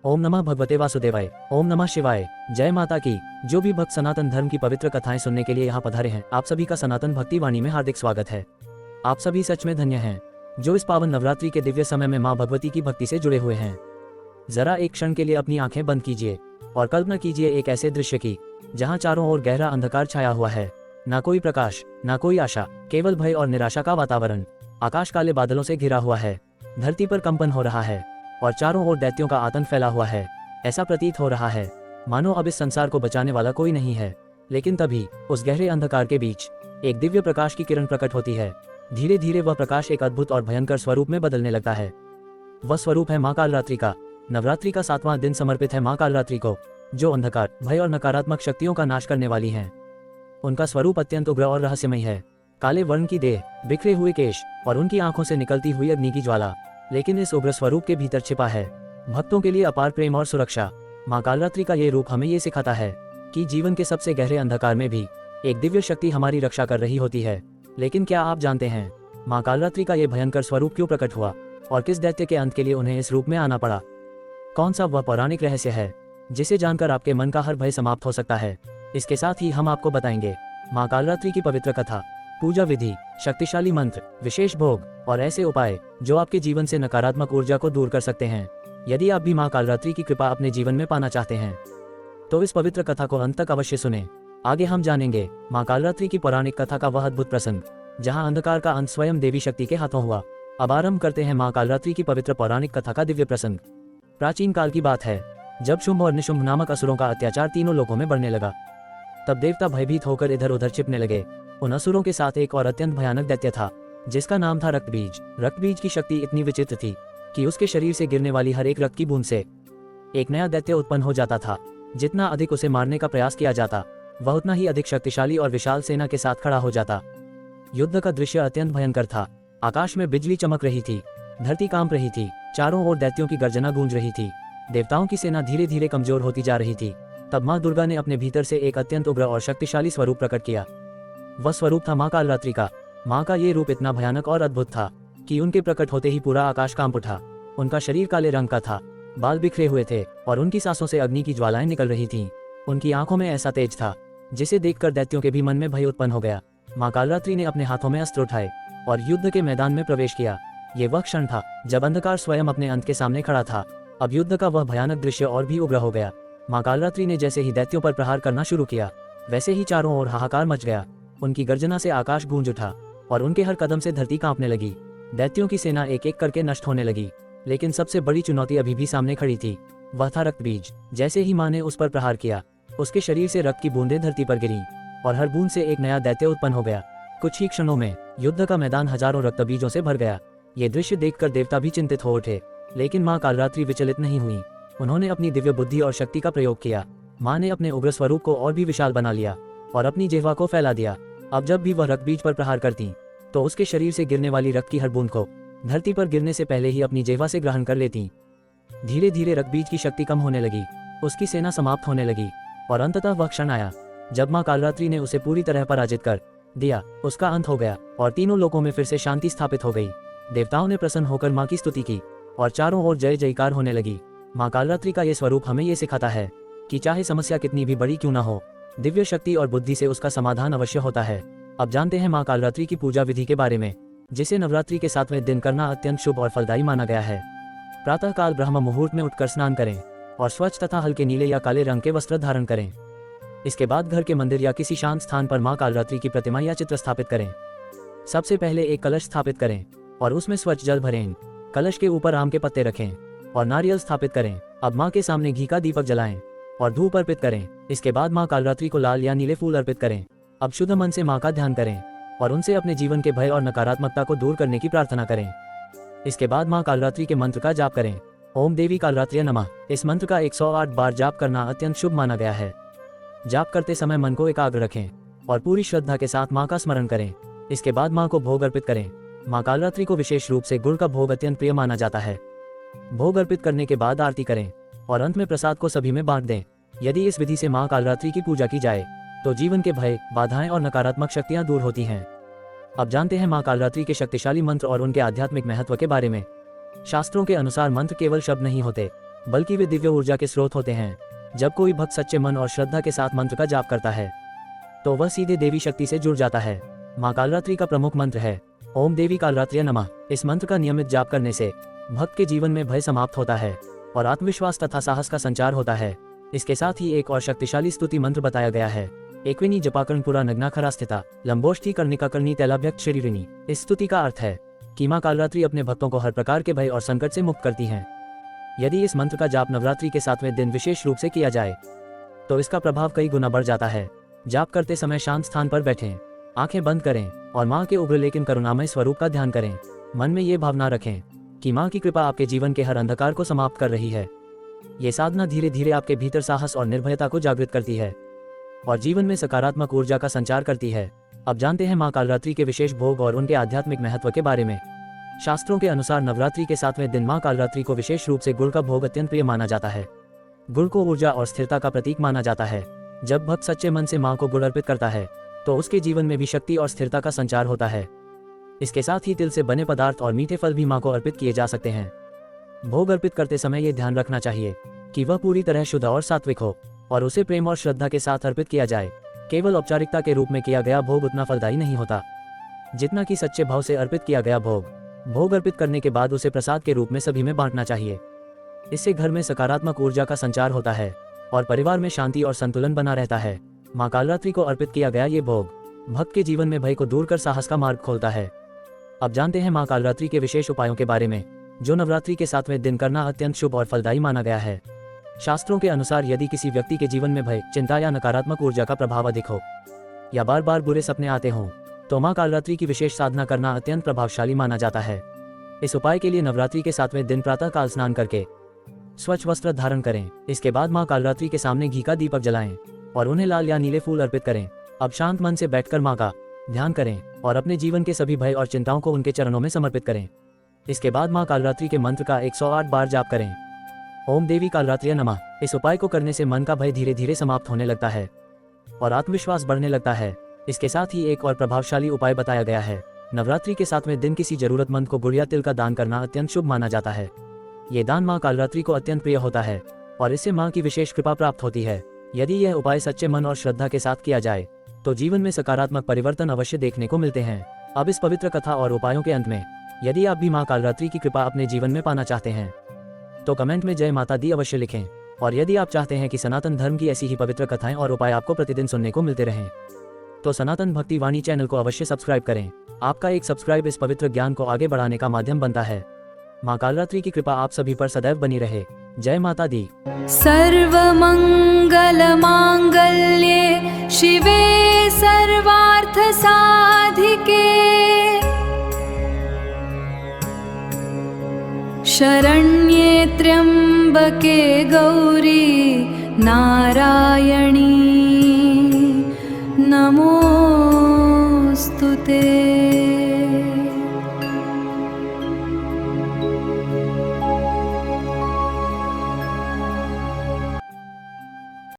ओम नमः भगवते वासुदेवाय। ओम नमः शिवाय। जय माता की। जो भी भक्त सनातन धर्म की पवित्र कथाएं सुनने के लिए यहाँ पधारे हैं, आप सभी का सनातन भक्ति वाणी में हार्दिक स्वागत है। आप सभी सच में धन्य हैं जो इस पावन नवरात्रि के दिव्य समय में माँ भगवती की भक्ति से जुड़े हुए हैं। जरा एक क्षण के लिए अपनी आंखें बंद कीजिए और कल्पना कीजिए एक ऐसे दृश्य की जहाँ चारों ओर गहरा अंधकार छाया हुआ है। ना कोई प्रकाश, ना कोई आशा, केवल भय और निराशा का वातावरण। आकाश काले बादलों से घिरा हुआ है, धरती पर कंपन हो रहा है और चारों ओर दैत्यों का आतंक फैला हुआ है। ऐसा प्रतीत हो रहा है मानो अब इस संसार को बचाने वाला कोई नहीं है। लेकिन तभी उस गहरे अंधकार के बीच एक दिव्य प्रकाश की किरण प्रकट होती है। धीरे धीरे वह प्रकाश एक अद्भुत और भयंकर स्वरूप में बदलने लगता है। वह स्वरूप है माँ कालरात्रि का। नवरात्रि का 7वां दिन समर्पित है माँ कालरात्रि को, जो अंधकार, भय और नकारात्मक शक्तियों का नाश करने वाली हैं। उनका स्वरूप अत्यंत उग्र और रहस्यमय है। काले वर्ण की देह, बिखरे हुए केश और उनकी आंखों से निकलती हुई अग्नि की ज्वाला। लेकिन इस उग्र स्वरूप के भीतर छिपा है भक्तों के लिए अपार प्रेम और सुरक्षा। माँ कालरात्रि का ये रूप हमें ये सिखाता है कि जीवन के सबसे गहरे अंधकार में भी एक दिव्य शक्ति हमारी रक्षा कर रही होती है। लेकिन क्या आप जानते हैं माँ कालरात्रि का ये भयंकर स्वरूप क्यों प्रकट हुआ और किस दैत्य के अंत के लिए उन्हें इस रूप में आना पड़ा? कौन सा वह पौराणिक रहस्य है जिसे जानकर आपके मन का हर भय समाप्त हो सकता है? इसके साथ ही हम आपको बताएंगे माँ कालरात्रि की पवित्र कथा, पूजा विधि, शक्तिशाली मंत्र, विशेष भोग और ऐसे उपाय जो आपके जीवन से नकारात्मक ऊर्जा को दूर कर सकते हैं। यदि आप भी माँ कालरात्रि की कृपा अपने जीवन में पाना चाहते हैं तो इस पवित्र कथा को अंत तक अवश्य सुनें। आगे हम जानेंगे माँ कालरात्रि की पौराणिक कथा का वह अद्भुत प्रसंग जहाँ अंधकार का अंत स्वयं देवी शक्ति के हाथों हुआ। अब आरंभ करते हैं माँ कालरात्रि की पवित्र पौराणिक कथा का दिव्य प्रसंग। प्राचीन काल की बात है, जब शुंभ और निशुंभ नामक असुरों का अत्याचार तीनों लोकों में बढ़ने लगा। तब देवता भयभीत होकर इधर उधर छिपने लगे। उन असुरों के साथ एक और अत्यंत भयानक दैत्य था जिसका नाम था रक्तबीज। रक्तबीज की शक्ति इतनी विचित्र थी कि उसके शरीर से गिरने वाली हर एक रक्त की बूंद से एक नया दैत्य उत्पन्न हो जाता था। जितना अधिक उसे मारने का प्रयास किया जाता, वह उतना ही अधिक शक्तिशाली और विशाल सेना के साथ खड़ा हो जाता। युद्ध का दृश्य अत्यंत भयंकर था। आकाश में बिजली चमक रही थी, धरती कांप रही थी, चारों ओर दैत्यों की गर्जना गूंज रही थी। देवताओं की सेना धीरे धीरे कमजोर होती जा रही थी। तब माँ दुर्गा ने अपने भीतर से एक अत्यंत उग्र और शक्तिशाली स्वरूप प्रकट किया। वह स्वरूप था माँ कालरात्रि का। माँ का ये रूप इतना भयानक और अद्भुत था कि उनके प्रकट होते ही पूरा आकाश कांप उठा। उनका शरीर काले रंग का था, बाल बिखरे हुए थे और उनकी सांसों से अग्नि की ज्वालाएं निकल रही थीं। उनकी आंखों में ऐसा तेज था जिसे देखकर दैत्यों के भी मन में भय उत्पन्न हो गया। माँ कालरात्रि ने अपने हाथों में अस्त्र उठाए और युद्ध के मैदान में प्रवेश किया। ये वह क्षण था जब अंधकार स्वयं अपने अंत के सामने खड़ा था। अब युद्ध का वह भयानक दृश्य और भी उग्र हो गया। माँ कालरात्रि ने जैसे ही दैत्यों पर प्रहार करना शुरू किया, वैसे ही चारों ओर हाहाकार मच गया। उनकी गर्जना से आकाश गूंज उठा और उनके हर कदम से धरती कांपने लगी। दैत्यों की सेना एक एक करके नष्ट होने लगी। लेकिन सबसे बड़ी चुनौती अभी भी सामने खड़ी थी, वह था रक्तबीज। जैसे ही माँ ने उस पर प्रहार किया, उसके शरीर से रक्त की बूंदें धरती पर गिरी और हर बूंद से एक नया दैत्य उत्पन्न हो गया। कुछ ही क्षणों में युद्ध का मैदान हजारों रक्तबीजों से भर गया। ये दृश्य देखकर देवता भी चिंतित हो उठे। लेकिन माँ कालरात्रि विचलित नहीं हुई। उन्होंने अपनी दिव्य बुद्धि और शक्ति का प्रयोग किया। माँ ने अपने उग्र स्वरूप को और भी विशाल बना लिया और अपनी जिह्वा को फैला दिया। अब जब भी वह रक्तबीज पर प्रहार करती तो उसके शरीर से गिरने वाली रक्त की हर बूंद को धरती पर गिरने से पहले ही अपनी जिह्वा से ग्रहण कर लेती। धीरे धीरे रक्तबीज की शक्ति कम होने लगी, उसकी सेना समाप्त होने लगी और अंततः वह क्षण आया जब माँ कालरात्रि ने उसे पूरी तरह पराजित कर दिया। उसका अंत हो गया और तीनों लोकों में फिर से शांति स्थापित हो गई। देवताओं ने प्रसन्न होकर माँ की स्तुति की और चारों ओर जय जयकार होने लगी। माँ कालरात्रि का ये स्वरूप हमें ये सिखाता है कि चाहे समस्या कितनी भी बड़ी क्यों न हो, दिव्य शक्ति और बुद्धि से उसका समाधान अवश्य होता है। अब जानते हैं माँ कालरात्रि की पूजा विधि के बारे में, जिसे नवरात्रि के 7वें दिन करना अत्यंत शुभ और फलदायी माना गया है। प्रातः काल ब्रह्म मुहूर्त में उठकर स्नान करें और स्वच्छ तथा हल्के नीले या काले रंग के वस्त्र धारण करें। इसके बाद घर के मंदिर या किसी शांत स्थान पर माँ कालरात्रि की प्रतिमा या चित्र स्थापित करें। सबसे पहले एक कलश स्थापित करें और उसमें स्वच्छ जल भरें। कलश के ऊपर आम के पत्ते रखें और नारियल स्थापित करें। अब माँ के सामने घी का दीपक जलाएं और धूप अर्पित करें। इसके बाद माँ कालरात्रि को लाल या नीले फूल अर्पित करें। अब शुद्ध मन से माँ का ध्यान करें और उनसे अपने जीवन के भय और नकारात्मकता को दूर करने की प्रार्थना करें। इसके बाद माँ कालरात्रि के मंत्र का जाप करें। ओम देवी कालरात्रि नमः। इस मंत्र का 108 बार जाप करना अत्यंत शुभ माना गया है। जाप करते समय मन को एकाग्र रखें और पूरी श्रद्धा के साथ माँ का स्मरण करें। इसके बाद माँ को भोग अर्पित करें। माँ कालरात्रि को विशेष रूप से गुड़ का भोग अत्यंत प्रिय माना जाता है। भोग अर्पित करने के बाद आरती करें और अंत में प्रसाद को सभी में बांट दें। यदि इस विधि से माँ कालरात्रि की पूजा की जाए तो जीवन के भय, बाधाएं और नकारात्मक शक्तियां दूर होती हैं। अब जानते हैं माँ कालरात्रि के शक्तिशाली मंत्र और उनके आध्यात्मिक महत्व के बारे में। शास्त्रों के अनुसार मंत्र केवल शब्द नहीं होते, बल्कि वे दिव्य ऊर्जा के स्रोत होते हैं। जब कोई भक्त सच्चे मन और श्रद्धा के साथ मंत्र का जाप करता है तो वह सीधे देवी शक्ति से जुड़ जाता है। माँ कालरात्रि का प्रमुख मंत्र है ओम देवी कालरात्र्य नमः। इस मंत्र का नियमित जाप करने से भक्त के जीवन में भय समाप्त होता है और आत्मविश्वास तथा साहस का संचार होता है। इसके साथ ही एक और शक्तिशाली स्तुति मंत्र बताया गया है, एकविनी जपाकर्ण पुरा नग्नाखरा स्थिता लंबोष्ठी कर्णिका कर्णी तैलाभ्यक्त शरीरिणी। इस स्तुति का अर्थ है कि माँ कालरात्रि अपने भक्तों को हर प्रकार के भय और संकट से मुक्त करती हैं। यदि इस मंत्र का जाप नवरात्रि के 7वें दिन विशेष रूप से किया जाए तो इसका प्रभाव कई गुना बढ़ जाता है। जाप करते समय शांत स्थान पर बैठें, आंखें बंद करें और माँ के उग्र लेकिन करुणामय स्वरूप का ध्यान करें। मन में ये भावना रखें कि माँ की कृपा आपके जीवन के हर अंधकार को समाप्त कर रही है। ये साधना धीरे धीरे आपके भीतर साहस और निर्भयता को जागृत करती है और जीवन में सकारात्मक ऊर्जा का संचार करती है। अब जानते हैं माँ कालरात्रि के विशेष भोग और उनके आध्यात्मिक महत्व के बारे में। शास्त्रों के अनुसार नवरात्रि के 7वें दिन माँ कालरात्रि को विशेष रूप से गुड़ का भोग अत्यंत प्रिय माना जाता है। गुड़ को ऊर्जा और स्थिरता का प्रतीक माना जाता है। जब भक्त सच्चे मन से माँ को गुड़ अर्पित करता है तो उसके जीवन में भी शक्ति और स्थिरता का संचार होता है। इसके साथ ही तिल से बने पदार्थ और मीठे फल भी माँ को अर्पित किए जा सकते हैं। भोग अर्पित करते समय ये ध्यान रखना चाहिए कि वह पूरी तरह शुद्ध और सात्विक हो और उसे प्रेम और श्रद्धा के साथ अर्पित किया जाए। केवल औपचारिकता के रूप में किया गया भोग उतना फलदायी नहीं होता जितना कि सच्चे भाव से अर्पित किया गया भोग। भोग अर्पित करने के बाद उसे प्रसाद के रूप में सभी में बांटना चाहिए। इससे घर में सकारात्मक ऊर्जा का संचार होता है और परिवार में शांति और संतुलन बना रहता है। माँ कालरात्रि को अर्पित किया गया ये भोग भक्त के जीवन में भय को दूर कर साहस का मार्ग खोलता है। अब जानते हैं माँ कालरात्रि के विशेष उपायों के बारे में जो नवरात्रि के 7वें दिन करना अत्यंत शुभ और फलदायी माना गया है। शास्त्रों के अनुसार यदि किसी व्यक्ति के जीवन में भय, चिंता या नकारात्मक ऊर्जा का प्रभाव अधिक हो या बार बार बुरे सपने आते हों तो माँ कालरात्रि की विशेष साधना करना अत्यंत प्रभावशाली माना जाता है। इस उपाय के लिए नवरात्रि के 7वें दिन प्रातः काल स्नान करके स्वच्छ वस्त्र धारण करें। इसके बाद माँ कालरात्रि के सामने घी का दीपक जलाएं और उन्हें लाल या नीले फूल अर्पित करें। अब शांत मन से बैठकर माँ का ध्यान करें और अपने जीवन के सभी भय और चिंताओं को उनके चरणों में समर्पित करें। इसके बाद माँ कालरात्रि के मंत्र का 108 बार जाप करें, ओम देवी कालरात्र्य नमः। इस उपाय को करने से मन का भय धीरे धीरे समाप्त होने लगता है और आत्मविश्वास बढ़ने लगता है। इसके साथ ही एक और प्रभावशाली उपाय बताया गया है। नवरात्रि के 7वें दिन किसी जरूरतमंद को गुड़ या तिल का दान करना अत्यंत शुभ माना जाता है। ये दान माँ कालरात्रि को अत्यंत प्रिय होता है और इससे माँ की विशेष कृपा प्राप्त होती है। यदि यह उपाय सच्चे मन और श्रद्धा के साथ किया जाए तो जीवन में सकारात्मक परिवर्तन अवश्य देखने को मिलते हैं। अब इस पवित्र कथा और उपायों के अंत में यदि आप भी माँ कालरात्रि की कृपा अपने जीवन में पाना चाहते हैं तो कमेंट में जय माता दी अवश्य लिखें। और यदि आप चाहते हैं कि सनातन धर्म की ऐसी ही पवित्र कथाएं और उपाय आपको प्रतिदिन सुनने को मिलते रहें तो सनातन भक्ति वाणी चैनल को अवश्य सब्सक्राइब करें। आपका एक सब्सक्राइब इस पवित्र ज्ञान को आगे बढ़ाने का माध्यम बनता है। माँ कालरात्रि की कृपा आप सभी पर सदैव बनी रहे। जय माता दी। सर्वमंगल मांगल्ये शिवे सर्वार्थ साधिके शरण्ये त्र्यंबके गौरी नारायणी